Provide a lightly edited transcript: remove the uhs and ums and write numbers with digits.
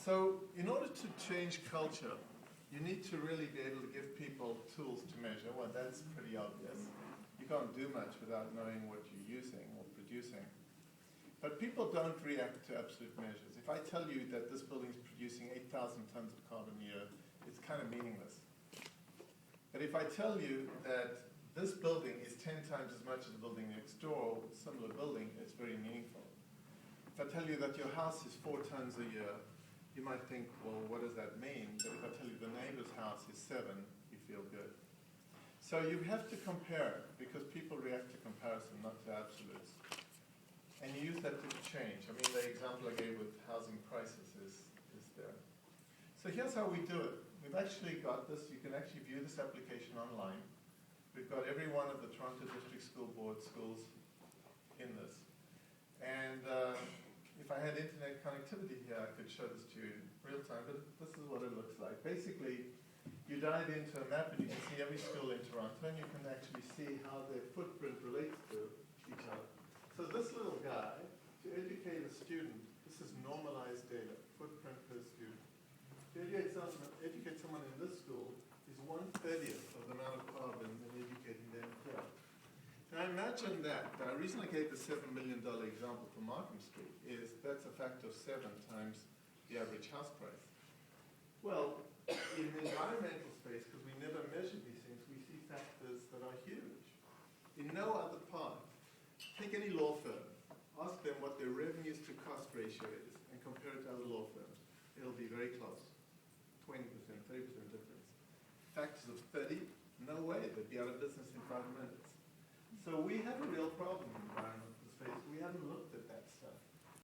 So in order to change culture, you need to really be able to give people tools to measure. Well, that's pretty obvious. You can't do much without knowing what you're using or producing. But people don't react to absolute measures. If I tell you that this building is producing 8,000 tons of carbon a year, it's kind of meaningless. But if I tell you that this building is 10 times as much as the building next door, a similar building, it's very meaningful. If I tell you that your house is 4 tons a year, you might think, well, what does that mean? But if I tell you the neighbor's house is 7, you feel good. So you have to compare, because people react to comparison, not to absolutes. And you use that to change. I mean, the example I gave with housing prices is there. So here's how we do it. We've actually got this. You can actually view this application online. We've got every one of the Toronto District School Board schools in this. And if I had internet connectivity here, I could show this to you in real time, but this is what it looks like. Basically, you dive into a map and you can see every school in Toronto, and you can actually see how their footprint relates to each other. So this little guy, to educate a student, this is normalized data, footprint per student. To educate someone in this school is 1/30 of the amount of carbon than educating them here. Now imagine that. The reason I gave the $7 million example for Markham Street is that's a factor of 7 times the average house price. Well, in the environmental space, because we never measure these things, we see factors that are huge. In no other part. Take any law firm, ask them what their revenues to cost ratio is, and compare it to other law firms. It'll be very close. 20%, 30% difference. Factors of 30, no way, they'd be out of business in 5 minutes. So we have a real problem in environmental space. We haven't looked